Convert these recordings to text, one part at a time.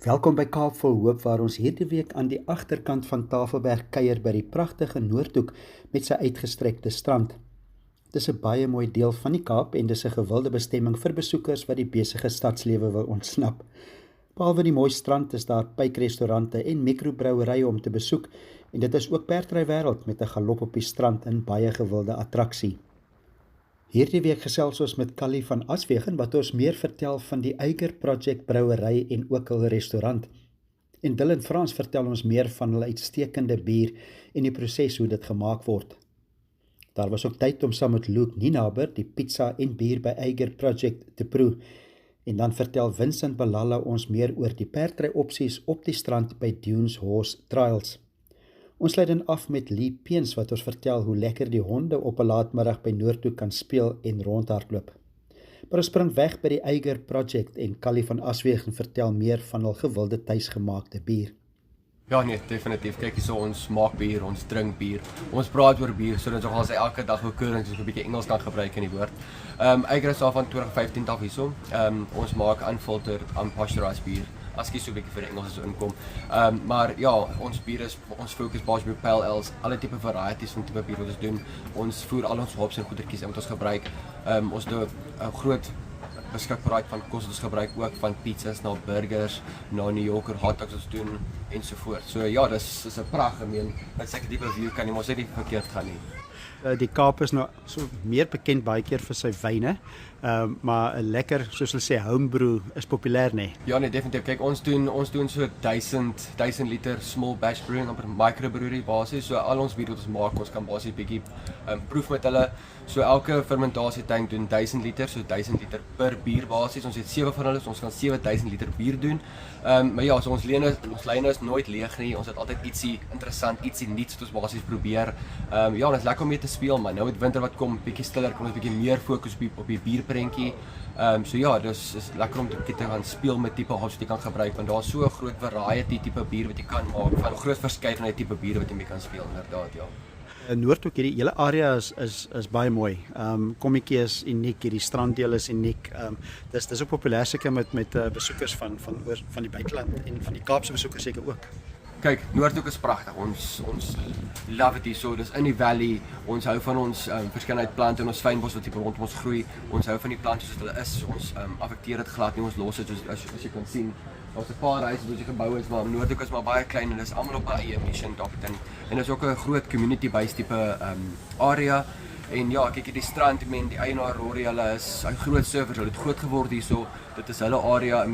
Welkom by Kaap vol hoop waar ons hierdie week aan die agterkant van Tafelberg kuier by die pragtige Noordhoek met sy uitgestrekte strand. Dit is 'n baie mooi deel van die Kaap en dis 'n gewilde bestemming vir besoekers wat die besige stadslewe wil ontsnap. Behalwe die mooi strand is daar pykrestaurante en mikrobrouwerye om te besoek en dit is ook perdrywêreld met 'n galop op die strand in baie gewilde attraksie. Hierdie week gesels ons met Kali van Aswegen wat ons meer vertel van die Hiér projek brouwery en ook hul restaurant. En Dylan Frans vertel ons meer van hulle uitstekende bier en die proses hoe dit gemaak word. Daar was ook tyd om saam met Luke Ninaber die pizza en bier by Hiér projek te proe. En dan vertel Vincent Balala ons meer oor die perdry opsies op die strand by Dunes Horse Trials. Ons sluit dan af met Lee Peens wat ons vertel hoe lekker die honde op 'n laatmiddag by Noordhoek kan speel en rondhardloop. Maar ons spring weg by die Hiér projek en Kali van Aswegen vertel meer van hul gewilde tuisgemaakte bier. Ja nee, definitief. Kyk hierso, ons maak bier, ons drink bier. Ons praat oor bier sodat ons elke dag oorkoring soos 'n bietjie Engels kan gebruik in die woord. Hiér is al van 2015 af hierso. Ons maak unfiltered, unpasteurized bier. As ek so 'n bietjie vir die Engels inkom. Maar ja, ons bier is ons fokus basies op pale ales, alle tipe varieties van tipe bier wat ons doen. Ons voer al ons hops en goedertjies in wat ons gebruik. Ons doen 'n groot beskikbaarheid van kos wat ons gebruik ook van pizzas na burgers, na New Yorker hotdogs ons doen ensovoorts. So ja, dis 'n pragtige dat seker die view kan nie mos nie verkeerd gaan nie. Die Kaap is nou so meer bekend baie keer vir sy wyne, maar 'n lekker, soos hulle sê, homebrew is populêr, nee. Ja nee, definitief. Kyk, ons doen so 1000 liter small batch brewing op 'n microbrewery basis. So al ons bier wat ons maak, ons kan basies bietjie proef met hulle. So elke fermentasie tank doen 1000 liter, so 1000 liter per bier basis. Ons het 7 van hulle, so ons kan 7000 liter bier doen. Maar ja, so ons lyne is nooit leeg nie. Ons het altyd ietsie interessant, ietsie nuuts wat ons basies probeer. Ja, dit is lekker om mee te speel, maar nou met winter wat kom, bietjie stiller, kan ons bietjie meer fokus op die bierprentjie. So ja, dis is lekker om te gaan speel met tipe hops wat jy kan gebruik, want daar's so 'n groot variety tipe bier wat jy kan maak, van groot verskeidenheid tipe biere wat jy mee kan speel, inderdaad, ja. Noordhoek, hierdie hele area is baie mooi. Kommetjie is uniek, hierdie stranddeel is uniek. Dis ook populêr seker met besoekers van die buiteland en van die Kaapse besoekers seker ook. Kyk, Noordhoek is pragtig. Ons love it hier so. Dis in die valley. Ons hou van ons verskeidenheid plante en ons fynbos wat hier rondom ons groei. Ons hou van die plante soos hulle is. Ons affekteer dit glad nie. Ons los dit soos as jy kan sien. Daar's 'n paar huise wat jy gebou is, maar Noordhoek is maar baie klein en dis almal op 'n eie mission doctrine. En dis ook 'n groot community based tipe area. En ja, kyk hier die strand, die eienaar Rory, hulle is 'n groot surfer. Hulle het groot geword hierso. Dit is hulle area.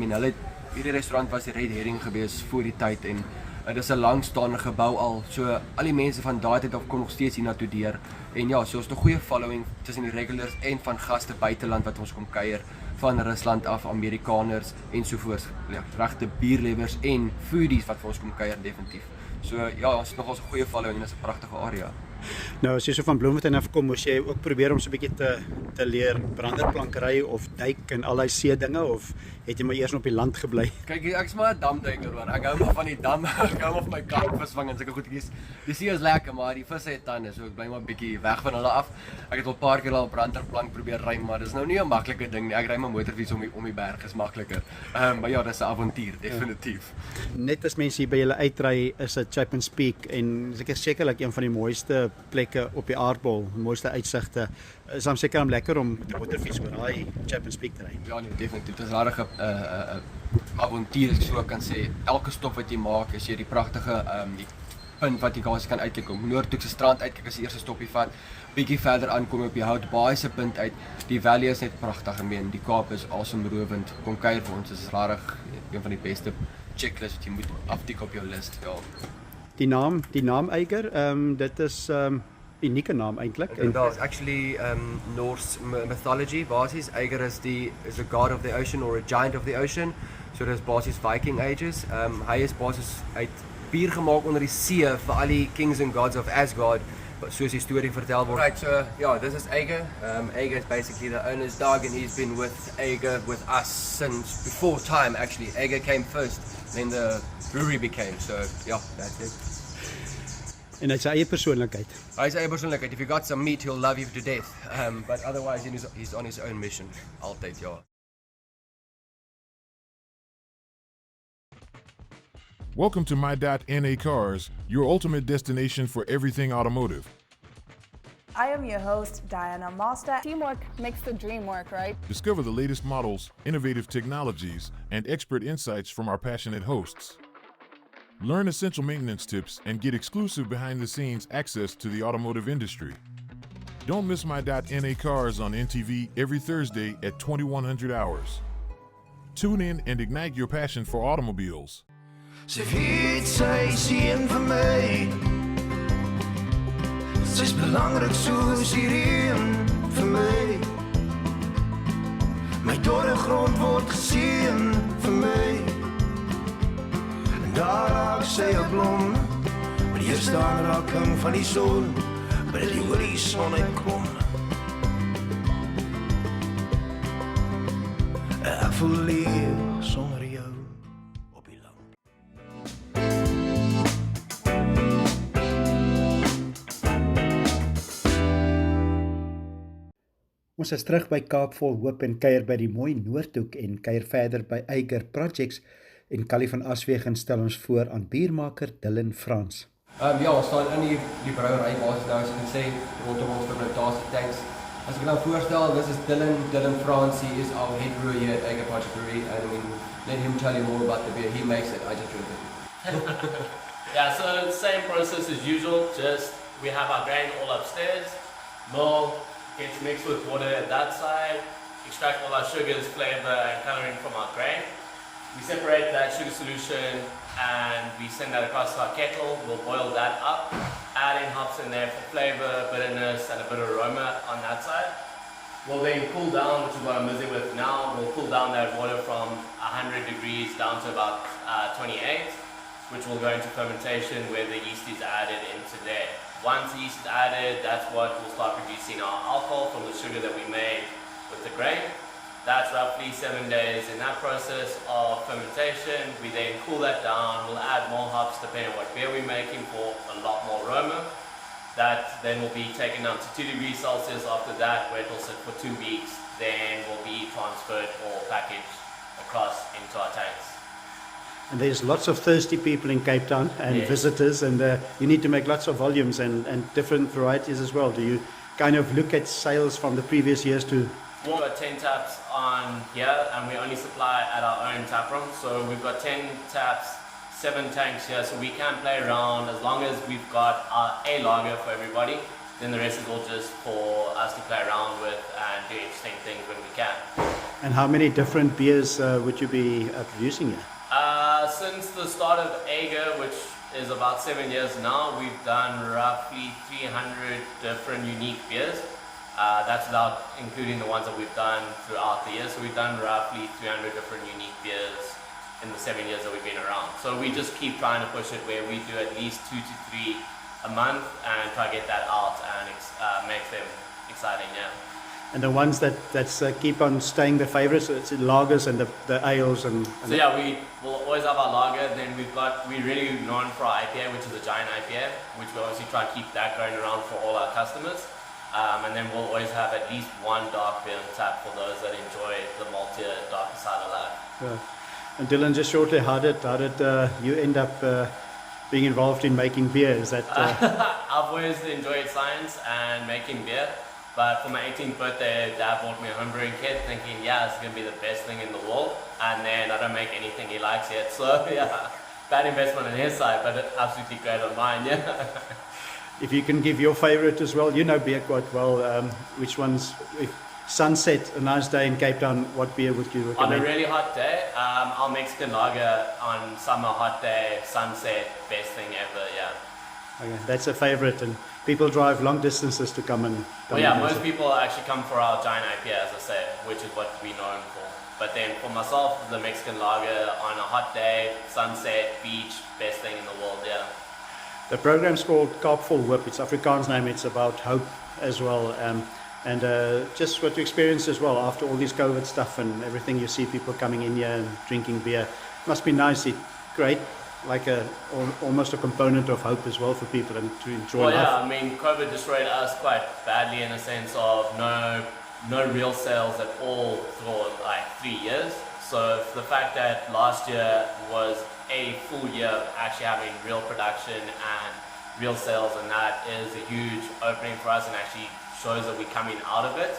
Hierdie restaurant was die Red Herring gewees voor die tyd en dit is 'n langstaande gebou al. So al die mense van daai tyd af kom nog steeds hiernatoe deur. En ja, so is 'n goeie following tussen die regulars en van gaste buiteland wat ons kom kuier van Rusland af, Amerikaners ensovoorts. Ja, regte bierliewers en foodies wat vir ons kom kuier definitief. So ja, ons het nog 'n goeie following en dit is 'n pragtige area. Nou as jy so van Bloemfontein af kom, moes jy ook probeer om so 'n bietjie te leer branderplankery of duik en al daai see dinge, of het jy maar eers op die land gebly? Kyk, ek is maar 'n damduiker hoor. Ek hou maar van die dam. Ek hou maar van my karpvisvang en sulke goedjies. Die see is lekker, maar die visse het tande, so ek bly maar 'n bietjie weg van hulle af. Ek het al 'n paar keer al branderplank probeer ry, maar dis nou nie 'n maklike ding nie. Ek ry my motorfiets om die berg is makliker. Maar ja, dis 'n avontuur definitief. Net as mense hier by julle uitry, is dit Chapman's Peak en ek is sekerlik een van die mooiste plekke op die aardbol, mooiste uitsigte. Is dan seker om lekker om met die motorfiets oor daai Chapman's Peak te ry. Ja nee, definitief. Dit is regtig 'n avontuur, as ek so kan sê. Elke stop wat jy maak, is jy die pragtige die punt wat jy kan uitkyk. Om Noordhoek se strand uitkyk as die eerste stoppie vat. Bietjie verder aankom op die Houtbaai se punt uit. Die valley is net pragtig. Die Kaap is asemrowend. Kom kuier vir ons, is regtig een van die beste checklists wat jy moet aftik op jou lys. Ja. Die naam Hiér, dit is unieke naam eintlik. And that's actually Norse mythology basis. Hiér is a god of the ocean or a giant of the ocean. So dis basis Viking ages. Hy is basis uit bier gemaak onder die see vir al die kings and gods of Asgard. Soos die storie vertel word. Right, so yeah, this is Hiér. Hiér is basically the owner's dog and he's been with Hiér with us since before time actually. Hiér came first, then the brewery became. So yeah, that's it. En hy sy eie persoonlikheid. Hy sy eie persoonlikheid. If you got some meat, he'll love you to death. But otherwise, he's on his own mission. Altyd, ja. Welcome to my.na Cars, your ultimate destination for everything automotive. I am your host, Diana Master. Teamwork makes the dream work, right? Discover the latest models, innovative technologies, and expert insights from our passionate hosts. Learn essential maintenance tips and get exclusive behind-the-scenes access to the automotive industry. Don't miss my.na Cars on NTV every Thursday at 2100 hours. Tune in and ignite your passion for automobiles. Sy weet sy is een van my. Sy's belangrik soos die reën vir my. My dorre grond word geseën vir my. En daar raak sy 'n blom, met die eerste aanraking van die son, by die horison uitkom. Ek voel leeg sonder jou op die land. Ons is terug by Kaap vol hoop en kuier by die mooi Noordhoek en kuier verder by Hiér Projects en Callie van Aswegen stel ons voor aan biermaker Dylan Frans. Ja, ons staan in die brouwery basis nou, as jy kan sê, rondom ons fermentasie tanks. As ek nou voorstel, this is Dylan Frans, he is our head brewer here at Hiér Project Brewery, and I mean, let him tell you more about the beer. He makes it, I just drink it. Yeah, so same process as usual, just we have our grain all upstairs, mill, gets mixed with water at that side, extract all our sugars, flavor and coloring from our grain. We separate that sugar solution and we send that across to our kettle. We'll boil that up, add in hops in there for flavor, bitterness and a bit of aroma on that side. We'll then cool down, which is what I'm busy with now. We'll cool down that water from 100 degrees down to about 28, which will go into fermentation where the yeast is added into there. Once the yeast is added, that's what will start producing our alcohol from the sugar that we made with the grain. That's roughly 7 days. In that process of fermentation, we then cool that down. We'll add more hops depending on what beer we're making for a lot more aroma. That then will be taken down to 2 degrees Celsius. After that, where it will sit for 2 weeks, then will be transferred or packaged across into our tanks. And there's lots of thirsty people in Cape Town and Yes. visitors, and you need to make lots of volumes and different varieties as well. Do you kind of look at sales from the previous years to? We've got 10 taps on here and we only supply at our own tap room. So we've got 10 taps, 7 tanks here, so we can play around as long as we've got a lager for everybody. Then the rest is all just for us to play around with and do interesting things when we can. And how many different beers would you be producing here? Since the start of Hiér, which is about 7 years now, we've done roughly 300 different unique beers. That's without including the ones that we've done throughout the year. So we've done roughly 300 different unique beers in the 7 years that we've been around. So we just keep trying to push it where we do at least 2 to 3 a month and try to get that out and make them exciting, yeah. And the ones that keep on staying the favorites, it's the lagers and the ales and So yeah, we will always have our lager. Then we're really known for our IPA, which is a giant IPA, which we obviously try to keep that going around for all our customers. And then we'll always have at least one dark beer on tap for those that enjoy the maltier, darker side of life. Yeah. And Dylan, just shortly, how did you end up being involved in making beer? Is that? I've always enjoyed science and making beer. But for my 18th birthday, Dad bought me a homebrewing kit, thinking, yeah, it's going to be the best thing in the world. And then I don't make anything he likes yet. So yeah, bad investment on his side, but absolutely great on mine, yeah. If you can give your favorite as well, you know beer quite well. Which ones? If sunset, a nice day in Cape Town, what beer would you recommend? On a really hot day, our Mexican lager on summer hot day, sunset, best thing ever, yeah. Okay, that's a favorite, and people drive long distances to come and. Well, yeah, most people actually come for our giant IPA, as I say, which is what we're known for. But then for myself, the Mexican lager on a hot day, sunset, beach, best thing in the world, yeah. The program's called Kaap vol hoop. It's Afrikaans name. It's about hope as well. And just what you experience as well after all this COVID stuff and everything. You see people coming in here and drinking beer. Must be nice. It's great. Like almost a component of hope as well for people and to enjoy life. Yeah, I mean, COVID destroyed us quite badly in a sense of no real sales at all for like 3 years. So the fact that last year was a full year of actually having real production and real sales, and that is a huge opening for us and actually shows that we're coming out of it.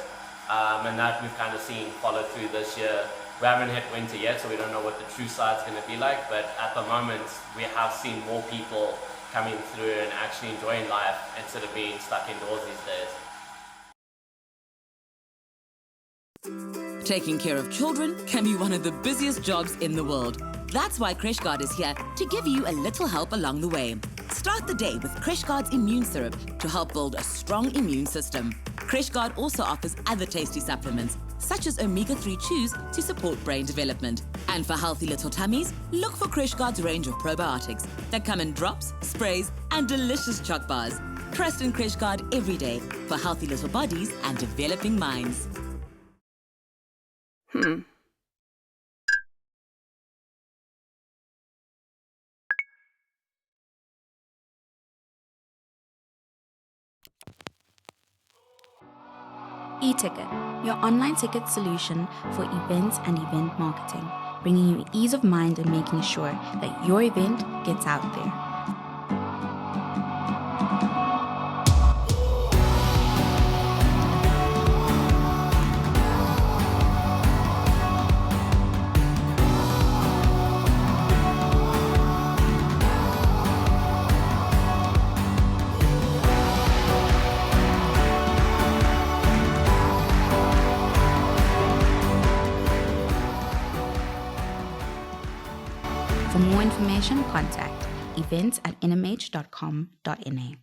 And that we've kind of seen follow through this year. We haven't hit winter yet, so we don't know what the true side's going to be like, but at the moment we have seen more people coming through and actually enjoying life instead of being stuck indoors these days. Taking care of children can be one of the busiest jobs in the world. That's why CrècheGuard is here to give you a little help along the way. Start the day with CrècheGuard's immune syrup to help build a strong immune system. CrècheGuard also offers other tasty supplements, such as omega-3 chews to support brain development. And for healthy little tummies, look for CrècheGuard's range of probiotics that come in drops, sprays, and delicious choc bars. Trust in CrècheGuard every day for healthy little bodies and developing minds. E-ticket, your online ticket solution for events and event marketing, bringing you ease of mind and making sure that your event gets out there. For more information, contact events@nhh.com.na.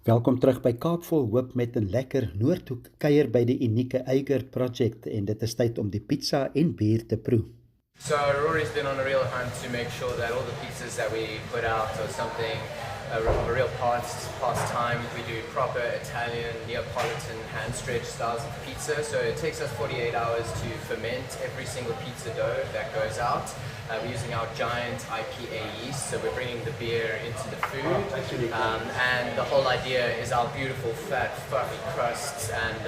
Welkom terug by Kaap vol hoop met 'n lekker Noordhoek kuier by die unieke Hiér project, en dit is tyd om die pizza en bier te proe. So Rory's been on a real hunt to make sure that all the pizzas that we put out are something a real pastime. We do proper Italian, Neapolitan hand stretch styles of pizza. So it takes us 48 hours to ferment every single pizza dough that goes out. We're using our giant IPA yeast, so we're bringing the beer into the food. And the whole idea is our beautiful fat, fluffy crusts and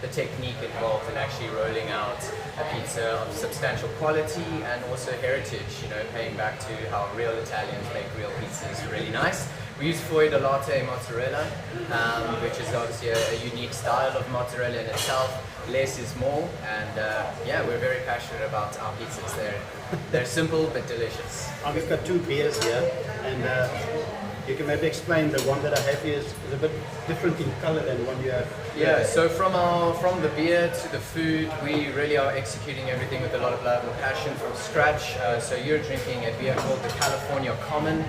the technique involved in actually rolling out a pizza of substantial quality and also heritage, you know, paying back to how real Italians make real pizzas really nice. We use foie de latte mozzarella, which is obviously a unique style of mozzarella in itself. Less is more, and yeah, we're very passionate about our pizzas. They're simple but delicious. We've got two beers here, and you can maybe explain the one that I have here is a bit different in color than the one you have. Yeah, so from the beer to the food, we really are executing everything with a lot of love and passion from scratch. So you're drinking a beer called the California Common.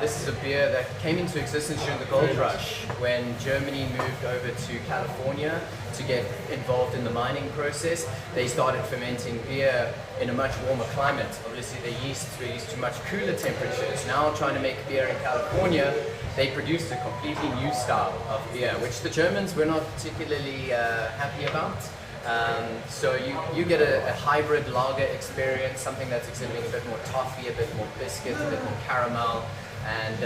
This is a beer that came into existence during the gold rush when Germany moved over to California to get involved in the mining process. They started fermenting beer in a much warmer climate. Obviously the yeasts were used to much cooler temperatures. Now trying to make beer in California, they produced a completely new style of beer, which the Germans were not particularly happy about. So you get a hybrid lager experience, something that's exhibiting a bit more toffee, a bit more biscuit, a bit more caramel. And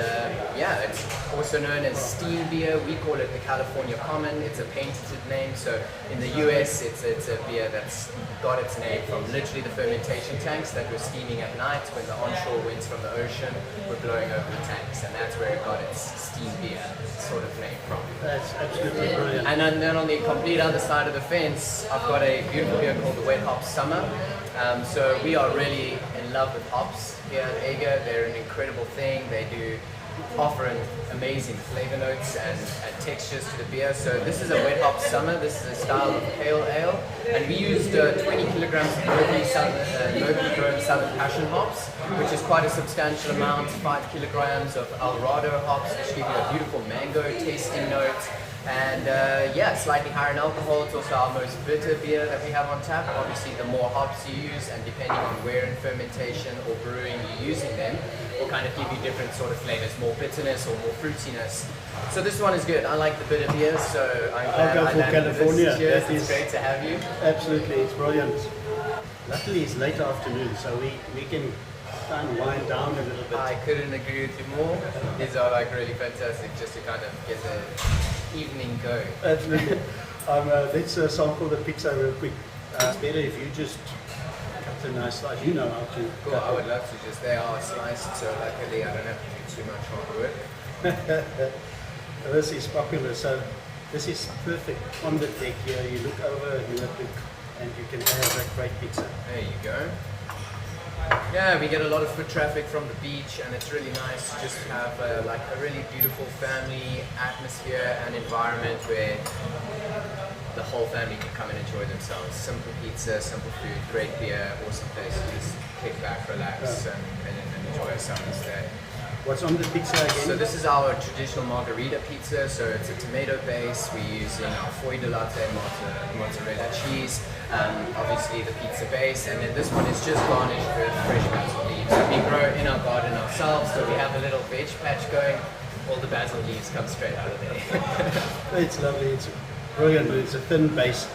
yeah, it's also known as steam beer. We call it the California Common. It's a patented name. So in the US, it's a beer that's got its name from literally the fermentation tanks that were steaming at night when the onshore winds from the ocean were blowing over the tanks. And that's where it got its steam beer sort of name from. That's absolutely brilliant. And then on the complete other side of the fence, I've got a beautiful beer called the Wet Hop Summer. So we are really in love with hops here at Hiér. They're an incredible thing. They do offer an amazing flavor notes and textures to the beer. So this is a Wet Hop Summer. This is a style of pale ale. And we used 20 kilograms of locally grown Southern Passion hops, which is quite a substantial amount. 5 kilograms of Alvarado hops, which give you a beautiful mango tasting note. And yeah, slightly higher in alcohol. It's also our most bitter beer that we have on tap. Obviously, the more hops you use, and depending on where in fermentation or brewing you're using them, will kind of give you different sort of flavors, more bitterness or more fruitiness. So this one is good. I like the bitter beer, so I'll go for California. Cheers. It's great to have you. Absolutely, it's brilliant. Luckily, it's late afternoon, so we can kind of wind down a little bit. I couldn't agree with you more. These are like really fantastic, just to kind of get the evening go? Absolutely. Let's sample the pizza real quick. It's better if you just cut a nice slice. You know how to. Cool, I would love to just. They are sliced, so luckily I don't have to do too much hard work. This is popular, so this is perfect on the deck here. You look over Noordhoek and you can have a great pizza. There you go. Yeah, we get a lot of foot traffic from the beach, and it's really nice to just have a really beautiful family atmosphere and environment where the whole family can come and enjoy themselves. Simple pizza, simple food, great beer, awesome place to just kick back, relax, and enjoy a summer's day. What's on the pizza again? So this is our traditional margarita pizza. So it's a tomato base. We're using our foie de latte mozzarella cheese. Obviously the pizza base, and then this one is just garnished with fresh basil leaves. So we grow in our garden ourselves. So we have a little veg patch going. All the basil leaves come straight out of there. It's lovely. It's brilliant. It's a thin base.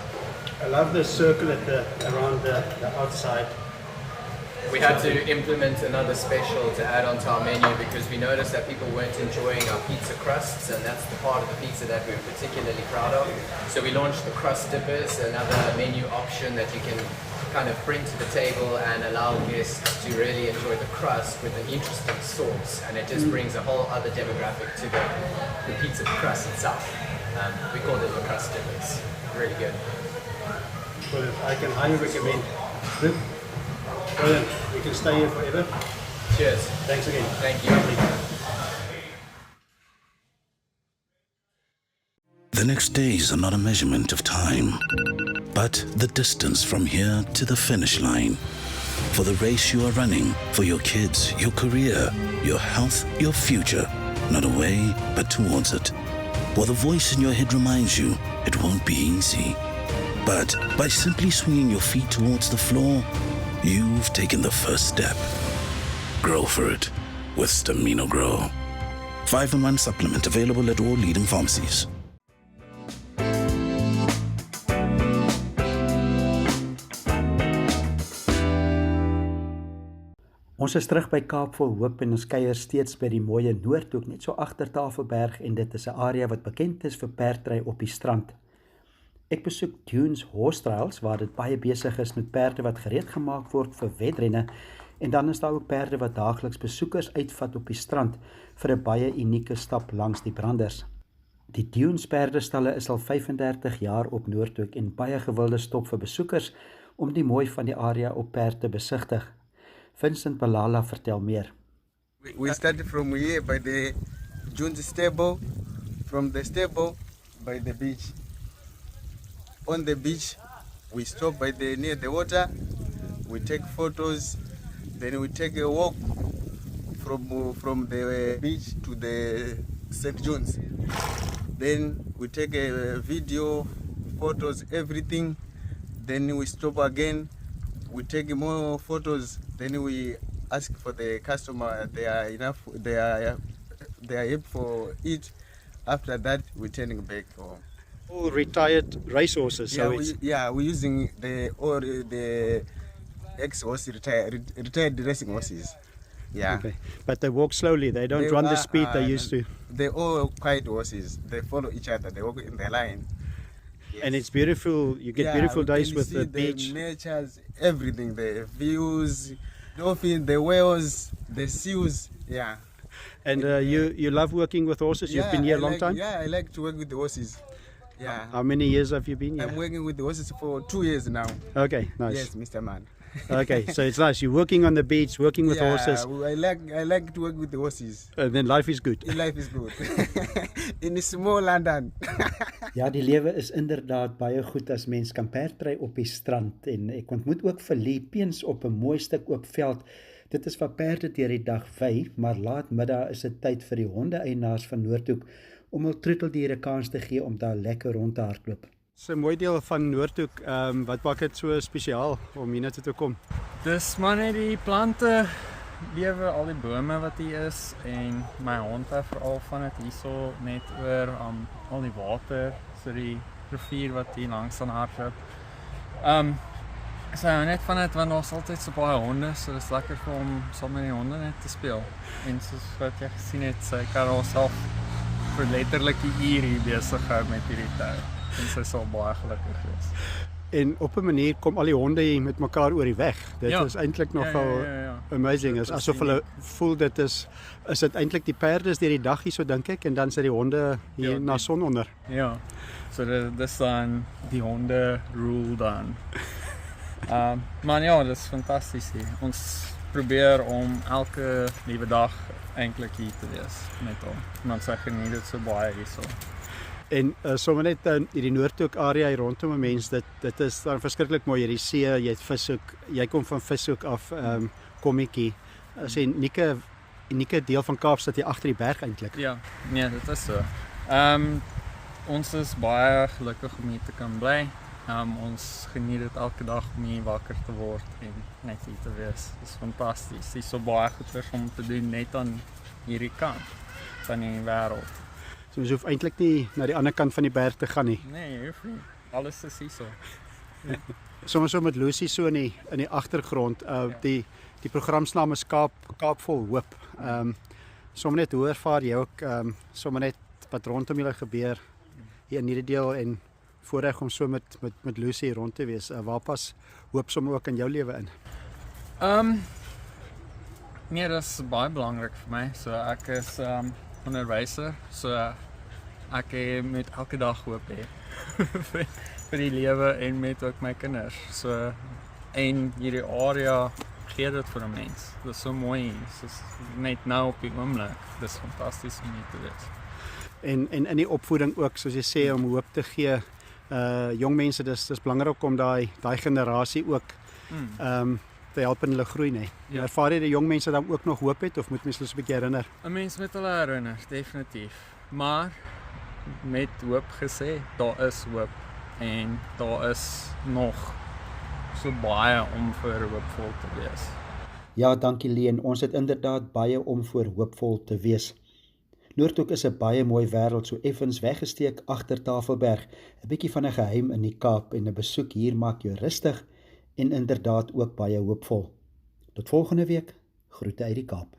I love the circle around the outside. We had to implement another special to add onto our menu because we noticed that people weren't enjoying our pizza crusts, and that's the part of the pizza that we're particularly proud of. So we launched the crust dippers, another menu option that you can kind of bring to the table and allow guests to really enjoy the crust with an interesting sauce, and it just brings a whole other demographic to the pizza crust itself. We call it the crust dippers. Really good. Well, I can highly recommend. Brilliant. We can stay here forever. Cheers. Thanks again. Thank you. The next days are not a measurement of time, but the distance from here to the finish line. For the race you are running, for your kids, your career, your health, your future. Not away, but towards it. While the voice in your head reminds you it won't be easy. But by simply swinging your feet towards the floor, you've taken the first step. Grow for it with Stamino Grow. 5-in-1 supplement available at all leading pharmacies. Ons is terug by Kaap vol hoop en ons kuier steeds by die mooie Noordhoek, net so agter Tafelberg, en dit is 'n area wat bekend is vir perdry op die strand. Ek besoek Dunes Horse Trails waar dit baie besig is met perde wat gereed gemaak word vir wedrenne, en dan is daar ook perde wat daagliks besoekers uitvat op die strand vir 'n baie unieke stap langs die branders. Die Dunes perdestalle is al 35 jaar op Noordhoek en baie gewilde stop vir besoekers om die mooi van die area op perd te besigtig. Vincent Balala vertel meer. We started from here by the Dunes stable, from the stable by the beach. On the beach, we stop near the water, we take photos, then we take a walk from the beach to the St. John's. Then we take a video, photos, everything. Then we stop again, we take more photos. Then we ask for the customer, they are able for it. After that, we're turning back home. All retired racehorses. Yeah, we're using the ex-horse retired racing horses. Yeah. Okay. But they walk slowly. They don't run the speed they used to. They're all quiet horses. They follow each other. They walk in the line. Yes. And it's beautiful. You get beautiful days with the beach. The natures, everything. The views, dolphins, the whales, the seals. Yeah. And you love working with horses? You've been here a long time? Yeah, I like to work with the horses. Yeah. How many years have you been here? I'm working with the horses for 2 years now. Okay, nice. Yes, Mr. Man. Okay, so it's nice. You're working on the beach, working with horses. I like to work with the horses. And then life is good. Life is good. In small London. Ja, die lewe is inderdaad baie goed as mens kan perdry op die strand, en ek ontmoet ook Philippians op 'n mooi stuk oop veld. Dit is waar perde deur die dag vei, maar laatmiddag is dit tyd vir die honde-eienaars van Noordhoek om hul troeteldiere kans te gee om daar lekker rond te hardloop. Dis 'n mooi deel van Noordhoek. Wat maak dit so spesiaal om hiernatoe te kom? Dis maar net die plante, lewe, al die bome wat hier is, en my hond hou veral van dit hierso net oor al die water, so die rivier wat hier langs aan hardloop. So net van dit, want ons altyd so baie honde, so dis lekker vir hom saam met die honde net te speel. En soos wat jy gesien het, sy kan homself vir letterlik 'n uur hier besig gehou met hierdie tou. En sy sal baie gelukkig wees. En op 'n manier kom al die honde hier met mekaar oor die weg. Dit Ja. is eintlik nogal ja. amazing. Dit Is is asof hulle voel dit is dit eintlik die perde is deur die dag hier so dink ek en dan sit die honde hier Ja, na son onder. Ja, so dis dan die honde rule dan. Maar ja, dit is fantasties hier. Ons probeer om elke liewe dag eintlik hier te wees met hom. Want sy geniet dit so baie hierso. En sommer net in hierdie Noordhoek area hier rondom 'n mens, dit is dan verskriklik mooi hierdie see, jy het vishoek, jy kom van vishoek af, kommetjie. As 'n unieke deel van Kaapstad hier agter die berg eintlik. Ja, nee, dit is so. Ons is baie gelukkig om hier te kan bly. Ons geniet dit elke dag om hier wakker te word en net hier te wees. Dit is fantasties. Dit is so baie goeders om te doen net aan hierdie kant van die wêreld. So ons hoef eintlik nie na die ander kant van die berg te gaan nie. Nee, jy hoef nie. Alles is hierso. Ja. Soms so met Lucy so in die agtergrond. Die programnaam is Kaap vol hoop. Sommer net hoe ervaar jy ook sommer net wat rondom julle gebeur hier in hierdie deel en voorreg om so met Lucy rond te wees. Waar pas hoop sommer ook in jou lewe in? Nee, dit is baie belangrik vir my. So ek is onderwyser, so ek moet elke dag hoop hê vir die lewe en met ook my kinders. So en hierdie area gee dit vir 'n mens. Dit is so mooi. Dit is net nou op die oomblik. Dit is fantasties om hier te wees. En in die opvoeding ook, soos jy sê, om hoop te gee. Jong mense, dis belangrik om daai generasie ook te help in hulle groei, nee. Ja. Ervaar jy die jong mense dan ook nog hoop het of moet mens hulle so 'n bietjie herinner? 'n Mens moet hulle herinner, definitief. Maar met hoop gesê, daar is hoop en daar is nog so baie om vir hoopvol te wees. Ja, dankie Leen. Ons het inderdaad baie om voor hoopvol te wees. Noordhoek is 'n baie mooi wêreld, so effens weggesteek agter Tafelberg, 'n bietjie van 'n geheim in die Kaap en 'n besoek hier maak jou rustig en inderdaad ook baie hoopvol. Tot volgende week, groete uit die Kaap.